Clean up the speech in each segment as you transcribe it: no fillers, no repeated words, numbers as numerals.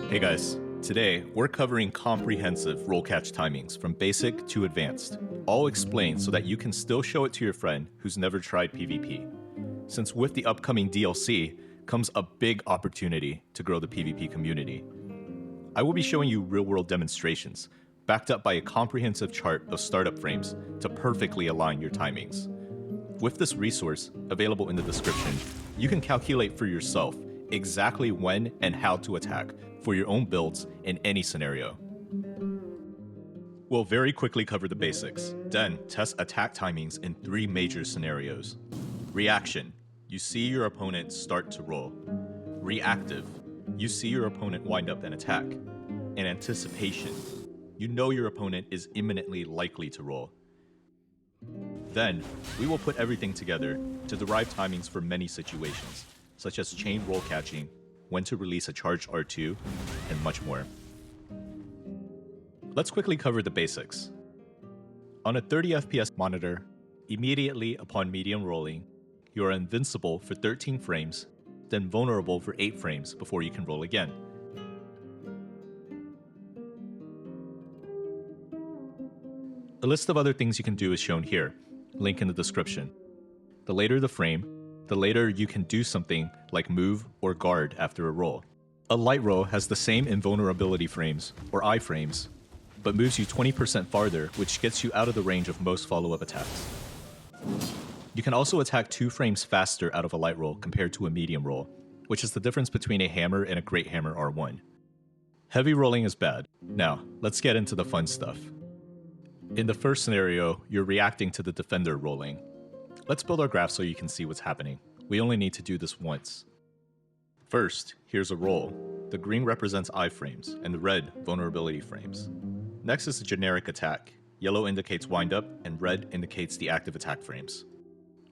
Hey guys, today we're covering comprehensive roll catch timings from basic to advanced, all explained so that you can still show it to your friend who's never tried PvP. Since with the upcoming DLC comes a big opportunity to grow the PvP community. I will be showing you real-world demonstrations, backed up by a comprehensive chart of startup frames to perfectly align your timings. With this resource, available in the description, you can calculate for yourself exactly when and how to attack for your own builds in any scenario. We'll very quickly cover the basics, then test attack timings in 3 major scenarios. Reaction. You see your opponent start to roll. Reactive. You see your opponent wind up and attack. And anticipation. You know your opponent is imminently likely to roll. Then, we will put everything together to derive timings for many situations, such as chain roll catching, when to release a charged R2, and much more. Let's quickly cover the basics. On a 30 FPS monitor, immediately upon medium rolling, you are invincible for 13 frames, then vulnerable for 8 frames before you can roll again. A list of other things you can do is shown here, link in the description. The later the frame, the later you can do something like move or guard after a roll. A light roll has the same invulnerability frames, or iframes, but moves you 20% farther, which gets you out of the range of most follow-up attacks. You can also attack 2 frames faster out of a light roll compared to a medium roll, which is the difference between a hammer and a great hammer R1. Heavy rolling is bad. Now, let's get into the fun stuff. In the first scenario, you're reacting to the defender rolling. Let's build our graph so you can see what's happening. We only need to do this once. First, here's a roll. The green represents iframes, and the red, vulnerability frames. Next is a generic attack. Yellow indicates wind up, and red indicates the active attack frames.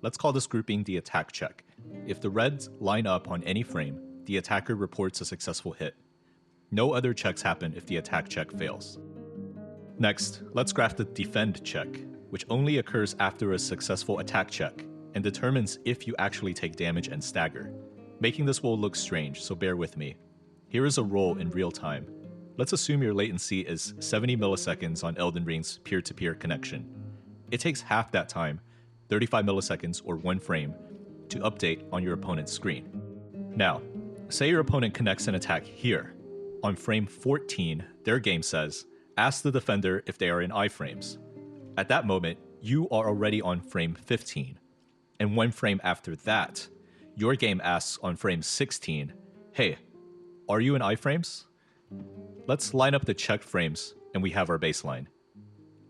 Let's call this grouping the attack check. If the reds line up on any frame, the attacker reports a successful hit. No other checks happen if the attack check fails. Next, let's graph the defend check, which only occurs after a successful attack check, and determines if you actually take damage and stagger. Making this will look strange, so bear with me. Here is a roll in real time. Let's assume your latency is 70 milliseconds on Elden Ring's peer-to-peer connection. It takes half that time, 35 milliseconds or 1 frame, to update on your opponent's screen. Now, say your opponent connects an attack here. On frame 14, their game says, ask the defender if they are in iframes. At that moment, you are already on frame 15. And 1 frame after that, your game asks on frame 16, hey, are you in iframes? Let's line up the check frames, and we have our baseline.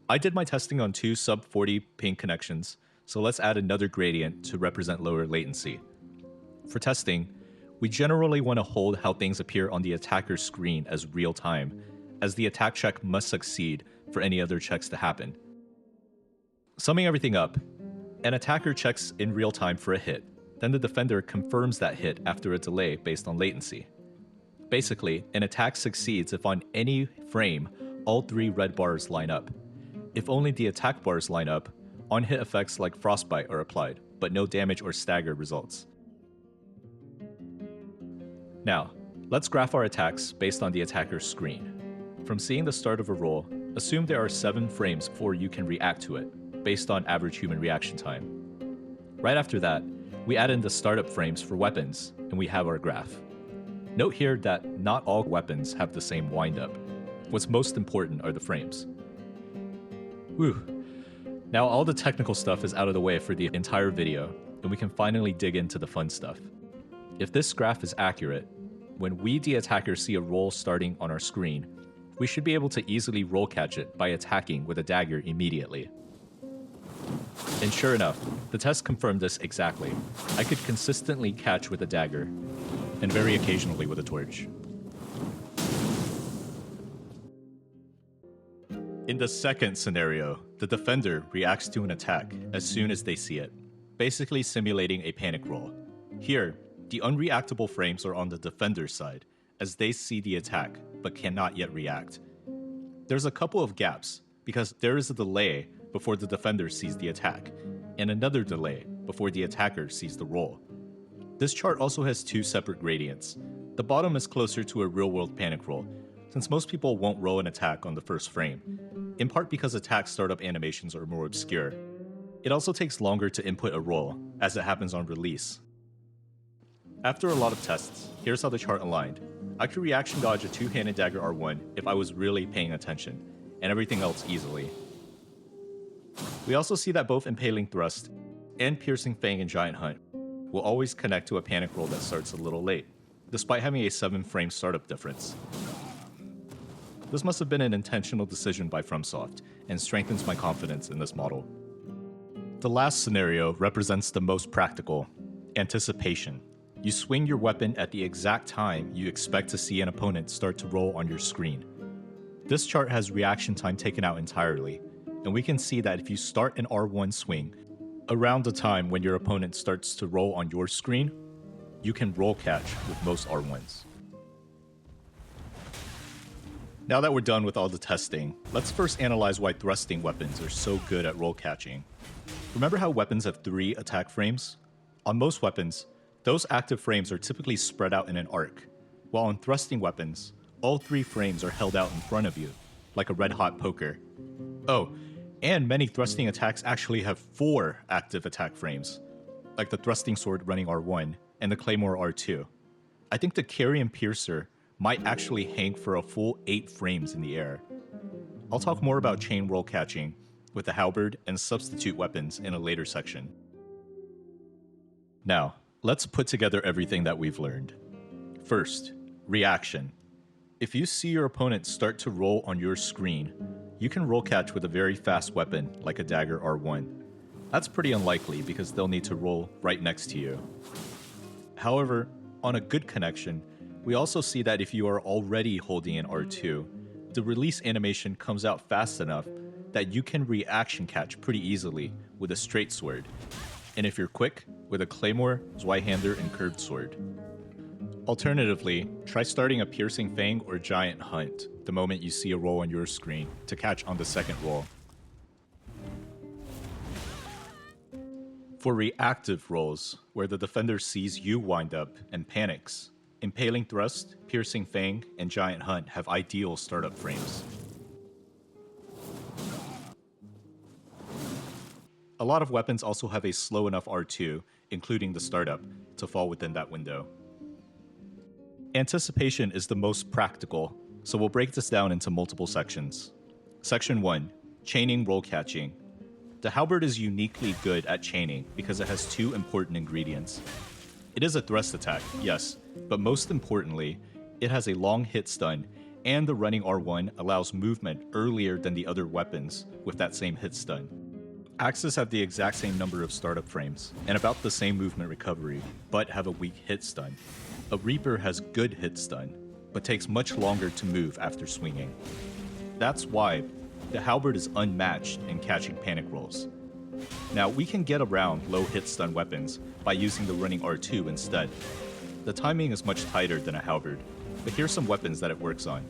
I did my testing on 2 sub-40 ping connections, so let's add another gradient to represent lower latency. For testing, we generally want to hold how things appear on the attacker's screen as real time, as the attack check must succeed for any other checks to happen. Summing everything up, an attacker checks in real time for a hit, then the defender confirms that hit after a delay based on latency. Basically, an attack succeeds if on any frame, all 3 red bars line up. If only the attack bars line up, on-hit effects like frostbite are applied, but no damage or stagger results. Now, let's graph our attacks based on the attacker's screen. From seeing the start of a roll, assume there are 7 frames before you can react to it, based on average human reaction time. Right after that, we add in the startup frames for weapons, and we have our graph. Note here that not all weapons have the same windup. What's most important are the frames. Whew. Now all the technical stuff is out of the way for the entire video, and we can finally dig into the fun stuff. If this graph is accurate, when we the attacker see a roll starting on our screen, we should be able to easily roll catch it by attacking with a dagger immediately. And sure enough, the test confirmed this exactly. I could consistently catch with a dagger, and very occasionally with a torch. In the second scenario, the defender reacts to an attack as soon as they see it, basically simulating a panic roll. Here, the unreactable frames are on the defender's side, as they see the attack, but cannot yet react. There's a couple of gaps, because there is a delay before the defender sees the attack, and another delay before the attacker sees the roll. This chart also has 2 separate gradients, The bottom is closer to a real-world panic roll, since most people won't roll an attack on the first frame, in part because attack startup animations are more obscure. It also takes longer to input a roll, as it happens on release. After a lot of tests, here's how the chart aligned. I could reaction dodge a two-handed dagger R1 if I was really paying attention, and everything else easily. We also see that both Impaling Thrust and Piercing Fang and Giant Hunt will always connect to a panic roll that starts a little late, despite having a 7-frame startup difference. This must have been an intentional decision by FromSoft, and strengthens my confidence in this model. The last scenario represents the most practical: anticipation. You swing your weapon at the exact time you expect to see an opponent start to roll on your screen. This chart has reaction time taken out entirely, and we can see that if you start an R1 swing around the time when your opponent starts to roll on your screen, you can roll catch with most R1s. Now that we're done with all the testing, let's first analyze why thrusting weapons are so good at roll catching. Remember how weapons have 3 attack frames? On most weapons, those active frames are typically spread out in an arc, while on thrusting weapons, all 3 frames are held out in front of you, like a red-hot poker. Oh, and many thrusting attacks actually have 4 active attack frames, like the thrusting sword running R1 and the claymore R2. I think the Carrion Piercer might actually hang for a full 8 frames in the air. I'll talk more about chain roll catching with the halberd and substitute weapons in a later section. Now, let's put together everything that we've learned. First, reaction. If you see your opponent start to roll on your screen, you can roll catch with a very fast weapon like a dagger R1. That's pretty unlikely because they'll need to roll right next to you. However, on a good connection, we also see that if you are already holding an R2, the release animation comes out fast enough that you can reaction catch pretty easily with a straight sword, and if you're quick, with a claymore, Zweihander, and curved sword. Alternatively, try starting a Piercing Fang or Giant Hunt the moment you see a roll on your screen to catch on the second roll. For reactive rolls, where the defender sees you wind up and panics, Impaling Thrust, Piercing Fang, and Giant Hunt have ideal startup frames. A lot of weapons also have a slow enough R2, including the startup, to fall within that window. Anticipation is the most practical, so we'll break this down into multiple sections. Section 1, Chaining Roll Catching. The halberd is uniquely good at chaining because it has 2 important ingredients. It is a thrust attack, yes, but most importantly, it has a long hit stun, and the running R1 allows movement earlier than the other weapons with that same hit stun. Axes have the exact same number of startup frames, and about the same movement recovery, but have a weak hit stun. A Reaper has good hit stun, but takes much longer to move after swinging. That's why the halberd is unmatched in catching panic rolls. Now, we can get around low hit stun weapons by using the running R2 instead. The timing is much tighter than a halberd, but here's some weapons that it works on.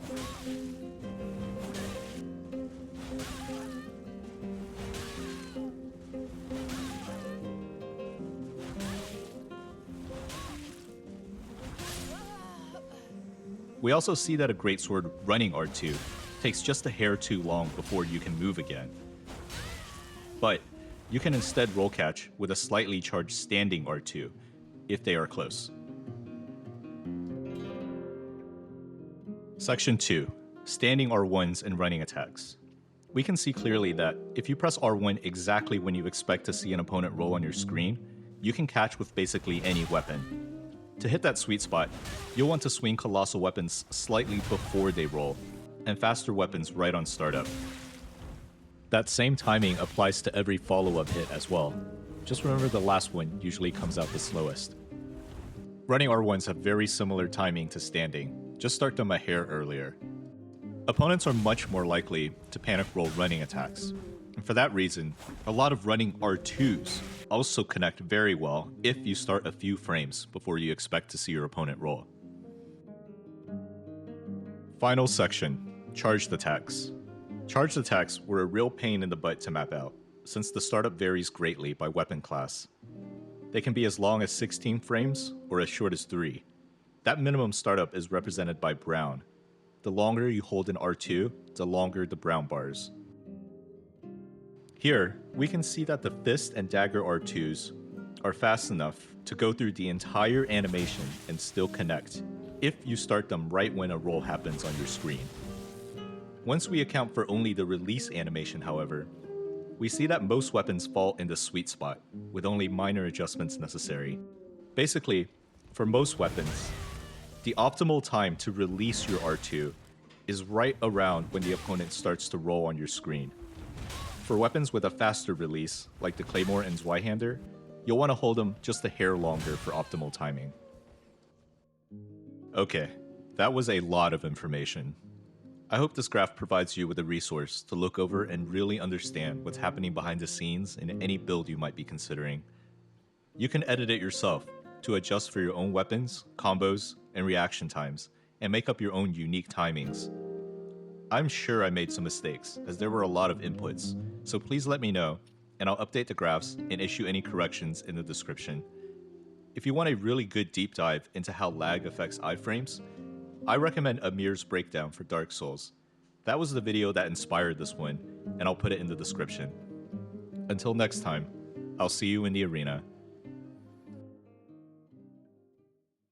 We also see that a greatsword running R2 takes just a hair too long before you can move again. But you can instead roll catch with a slightly charged standing R2 if they are close. Section 2, Standing R1s and Running Attacks. We can see clearly that if you press R1 exactly when you expect to see an opponent roll on your screen, you can catch with basically any weapon. To hit that sweet spot, you'll want to swing colossal weapons slightly before they roll, and faster weapons right on startup. That same timing applies to every follow-up hit as well. Just remember the last one usually comes out the slowest. Running R1s have very similar timing to standing, just start them a hair earlier. Opponents are much more likely to panic roll running attacks, and for that reason, a lot of running R2s also connect very well if you start a few frames before you expect to see your opponent roll. Final section, Charged Attacks. Charged attacks were a real pain in the butt to map out, since the startup varies greatly by weapon class. They can be as long as 16 frames or as short as 3. That minimum startup is represented by brown. The longer you hold in R2, the longer the brown bars. Here, we can see that the fist and dagger R2s are fast enough to go through the entire animation and still connect, if you start them right when a roll happens on your screen. Once we account for only the release animation, however, we see that most weapons fall in the sweet spot, with only minor adjustments necessary. Basically, for most weapons, the optimal time to release your R2 is right around when the opponent starts to roll on your screen. For weapons with a faster release, like the Claymore and Zweihander, you'll want to hold them just a hair longer for optimal timing. Okay, that was a lot of information. I hope this graph provides you with a resource to look over and really understand what's happening behind the scenes in any build you might be considering. You can edit it yourself to adjust for your own weapons, combos, and reaction times, and make up your own unique timings. I'm sure I made some mistakes, as there were a lot of inputs, so please let me know, and I'll update the graphs and issue any corrections in the description. If you want a really good deep dive into how lag affects iframes, I recommend Amir's breakdown for Dark Souls. That was the video that inspired this one, and I'll put it in the description. Until next time, I'll see you in the arena.